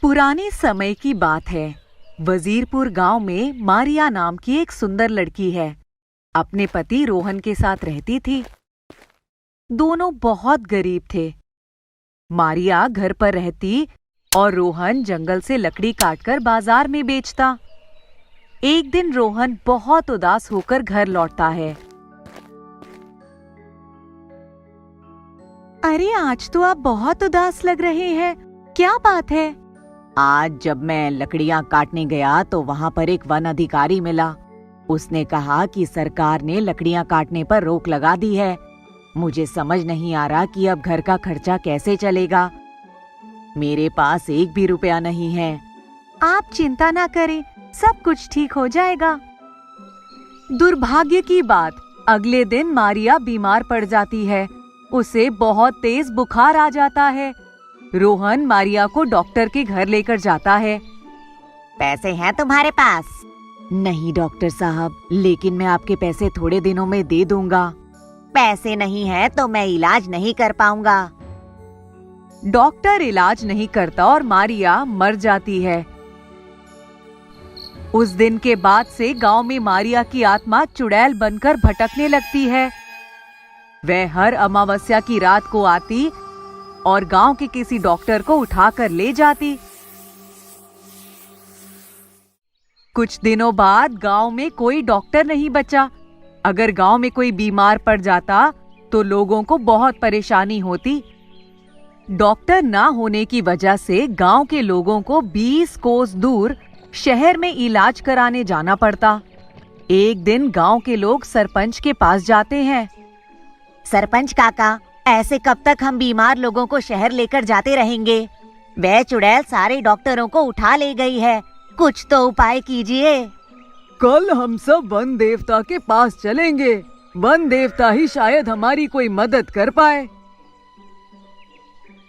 पुराने समय की बात है। वजीरपुर गांव में मारिया नाम की एक सुंदर लड़की है। अपने पति रोहन के साथ रहती थी। दोनों बहुत गरीब थे। मारिया घर पर रहती और रोहन जंगल से लकड़ी काटकर बाजार में बेचता। एक दिन रोहन बहुत उदास होकर घर लौटता है। अरे आज तो आप बहुत उदास लग रहे हैं, क्या बात है? आज जब मैं लकड़ियां काटने गया तो वहां पर एक वन अधिकारी मिला। उसने कहा कि सरकार ने लकड़ियां काटने पर रोक लगा दी है। मुझे समझ नहीं आ रहा कि अब घर का खर्चा कैसे चलेगा। मेरे पास एक भी रुपया नहीं है। आप चिंता ना करें, सब कुछ ठीक हो जाएगा। दुर्भाग्य की बात, अगले दिन मारिया बीमार पड़ जाती है। उसे बहुत तेज बुखार आ जाता है। रोहन मारिया को डॉक्टर के घर लेकर जाता है। पैसे हैं तुम्हारे पास? नहीं डॉक्टर साहब, लेकिन मैं आपके पैसे थोड़े दिनों में दे दूंगा। पैसे नहीं है तो मैं इलाज नहीं कर पाऊंगा। डॉक्टर इलाज नहीं करता और मारिया मर जाती है। उस दिन के बाद से गांव में मारिया की आत्मा चुड़ैल बनकर भटकने लगती है। वह हर अमावस्या की रात को आती और गांव के किसी डॉक्टर को उठाकर ले जाती। कुछ दिनों बाद गांव में कोई डॉक्टर नहीं बचा। अगर गांव में कोई बीमार पड़ जाता तो लोगों को बहुत परेशानी होती। डॉक्टर ना होने की वजह से गांव के लोगों को 20 कोस दूर शहर में इलाज कराने जाना पड़ता। एक दिन गांव के लोग सरपंच के पास जाते हैं। सरपंच काका, ऐसे कब तक हम बीमार लोगों को शहर लेकर जाते रहेंगे? वह चुड़ैल सारे डॉक्टरों को उठा ले गई है, कुछ तो उपाय कीजिए। कल हम सब वन देवता के पास चलेंगे। वन देवता ही शायद हमारी कोई मदद कर पाए।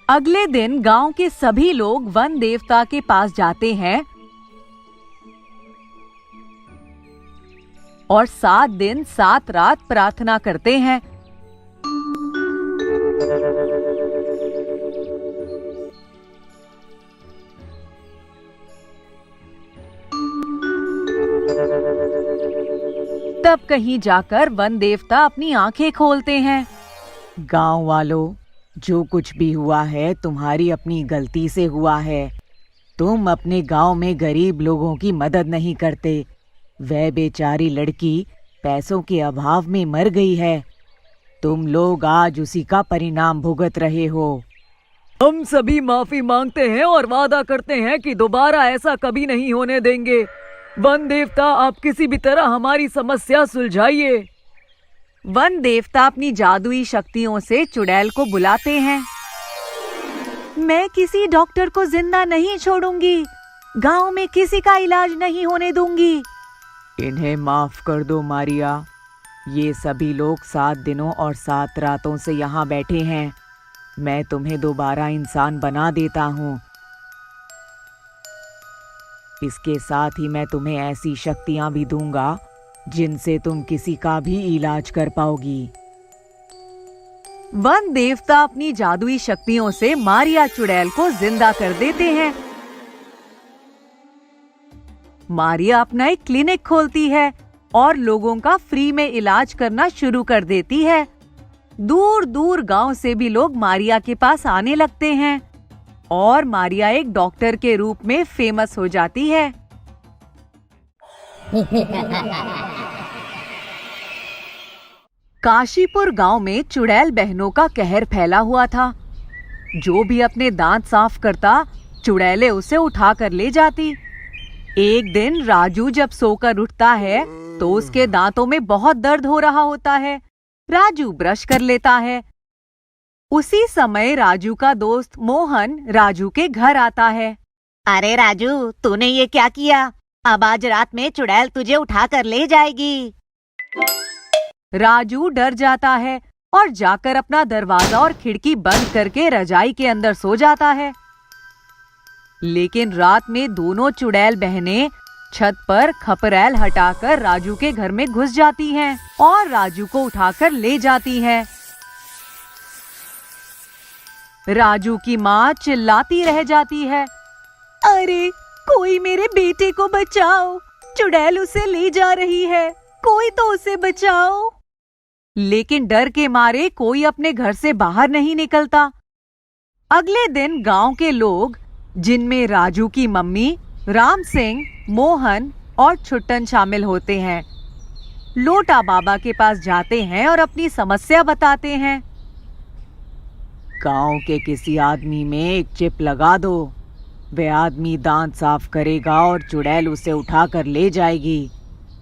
अगले दिन गांव के सभी लोग वन देवता के पास जाते हैं और 7 दिन 7 रात प्रार्थना करते हैं। तब कहीं जाकर वन देवता अपनी आंखें खोलते हैं। गांव वालों, जो कुछ भी हुआ है तुम्हारी अपनी गलती से हुआ है। तुम अपने गांव में गरीब लोगों की मदद नहीं करते। वह बेचारी लड़की पैसों के अभाव में मर गई है। तुम लोग आज उसी का परिणाम भुगत रहे हो। हम सभी माफी मांगते हैं और वादा करते हैं कि दोबारा ऐसा कभी नहीं होने देंगे। वन देवता, आप किसी भी तरह हमारी समस्या सुलझाइए। वन देवता अपनी जादुई शक्तियों से चुड़ैल को बुलाते हैं। मैं किसी डॉक्टर को जिंदा नहीं छोड़ूंगी। गांव में किसी का इलाज नहीं होने दूंगी। इन्हें माफ कर दो मारिया। ये सभी लोग 7 दिनों और 7 रातों से यहाँ बैठे हैं। मैं तुम्हें दोबारा इंसान बना देता हूँ। इसके साथ ही मैं तुम्हें ऐसी शक्तियां भी दूंगा जिनसे तुम किसी का भी इलाज कर पाओगी। वन देवता अपनी जादुई शक्तियों से मारिया चुड़ैल को जिंदा कर देते हैं। मारिया अपना एक क्लिनिक खोलती है और लोगों का फ्री में इलाज करना शुरू कर देती है। दूर दूर गांव से भी लोग मारिया के पास आने लगते हैं और मारिया एक डॉक्टर के रूप में फेमस हो जाती है। काशीपुर गांव में चुड़ैल बहनों का कहर फैला हुआ था। जो भी अपने दांत साफ करता, चुड़ैलें उसे उठा कर ले जाती। एक दिन राजू जब सोकर उठता है तो उसके दांतों में बहुत दर्द हो रहा होता है। राजू ब्रश कर लेता है। उसी समय राजू का दोस्त मोहन राजू के घर आता है। अरे राजू, तूने ये क्या किया? अब आज रात में चुड़ैल तुझे उठा कर ले जाएगी। राजू डर जाता है और जाकर अपना दरवाजा और खिड़की बंद करके रजाई के अंदर सो जाता है। लेकिन रात में दोनों चुड़ैल बहनें छत पर खपरैल हटाकर राजू के घर में घुस जाती हैं और राजू को उठाकर ले जाती हैं। राजू की माँ चिल्लाती रह जाती है, अरे कोई मेरे बेटे को बचाओ, चुड़ैल उसे ले जा रही है, कोई तो उसे बचाओ। लेकिन डर के मारे कोई अपने घर से बाहर नहीं निकलता। अगले दिन गांव के लोग, जिनमें राजू की मम्मी, राम सिंह, मोहन और छुट्टन शामिल होते हैं, लोटा बाबा के पास जाते हैं और अपनी समस्या बताते हैं। गांव के किसी आदमी में एक चिप लगा दो, वह आदमी दांत साफ करेगा और चुड़ैल उसे उठाकर ले जाएगी।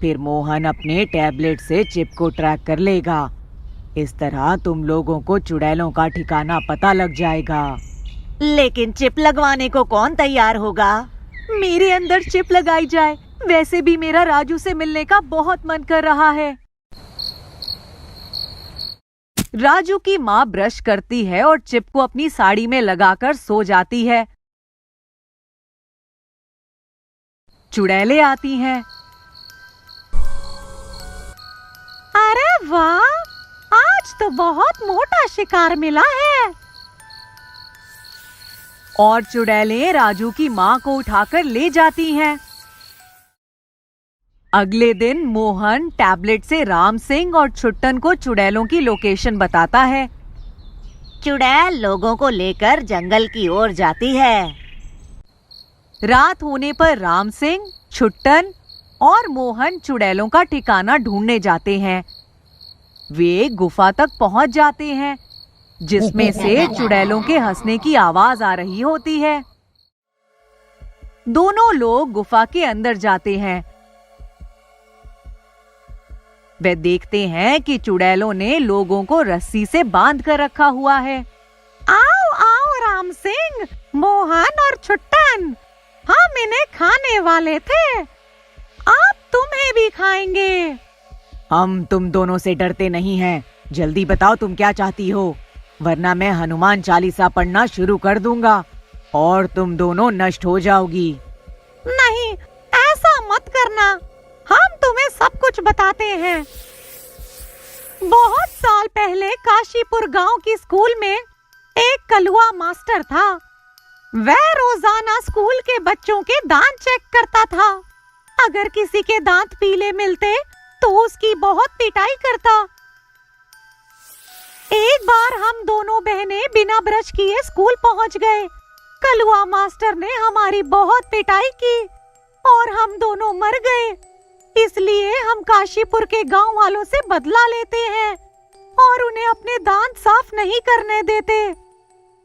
फिर मोहन अपने टैबलेट से चिप को ट्रैक कर लेगा। इस तरह तुम लोगों को चुड़ैलों का ठिकाना पता लग जाएगा। लेकिन चिप लगवाने को कौन तैयार होगा? मेरे अंदर चिप लगाई जाए, वैसे भी मेरा राजू से मिलने का बहुत मन कर रहा है। राजू की माँ ब्रश करती है और चिप को अपनी साड़ी में लगाकर सो जाती है। चुड़ैलें आती हैं। अरे वाह, आज तो बहुत मोटा शिकार मिला है। और चुड़ैलें राजू की माँ को उठाकर ले जाती हैं। अगले दिन मोहन टैबलेट से राम सिंह और छुट्टन को चुड़ैलों की लोकेशन बताता है। चुड़ैल लोगों को लेकर जंगल की ओर जाती है। रात होने पर राम सिंह, छुट्टन और मोहन चुड़ैलों का ठिकाना ढूंढने जाते हैं। वे एक गुफा तक पहुंच जाते हैं, जिसमें से चुड़ैलों के हंसने की आवाज आ रही होती है। दोनों लोग गुफा के अंदर जाते हैं। वे देखते हैं कि चुड़ैलों ने लोगों को रस्सी से बांध कर रखा हुआ है। आओ आओ राम सिंह, मोहन और छुट्टन, हम इन्हें खाने वाले थे, अब तुम्हें भी खाएंगे। हम तुम दोनों से डरते नहीं हैं, जल्दी बताओ तुम क्या चाहती हो, वरना मैं हनुमान चालीसा पढ़ना शुरू कर दूंगा और तुम दोनों नष्ट हो जाओगी। नहीं, ऐसा मत करना, हम तुम्हें सब कुछ बताते हैं। बहुत साल पहले काशीपुर गांव की स्कूल में एक कलुआ मास्टर था। वह रोजाना स्कूल के बच्चों के दांत चेक करता था। अगर किसी के दांत पीले मिलते तो उसकी बहुत पिटाई करता। एक बार हम दोनों बहनें बिना ब्रश किए स्कूल पहुंच गए। कलुआ मास्टर ने हमारी बहुत पिटाई की और हम दोनों मर गए। इसलिए हम काशीपुर के गांव वालों से बदला लेते हैं और उन्हें अपने दांत साफ नहीं करने देते।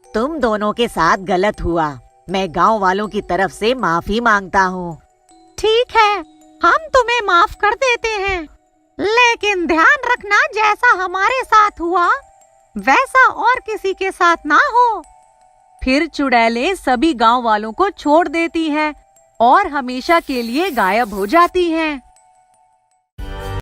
तुम दोनों के साथ गलत हुआ, मैं गांव वालों की तरफ से माफी मांगता हूँ। ठीक है, हम तुम्हें माफ कर देते हैं, लेकिन ध्यान रखना जैसा हमारे साथ हुआ वैसा और किसी के साथ ना हो। फिर चुड़ैलें सभी गांव वालों को छोड़ देती हैं और हमेशा के लिए गायब हो जाती हैं।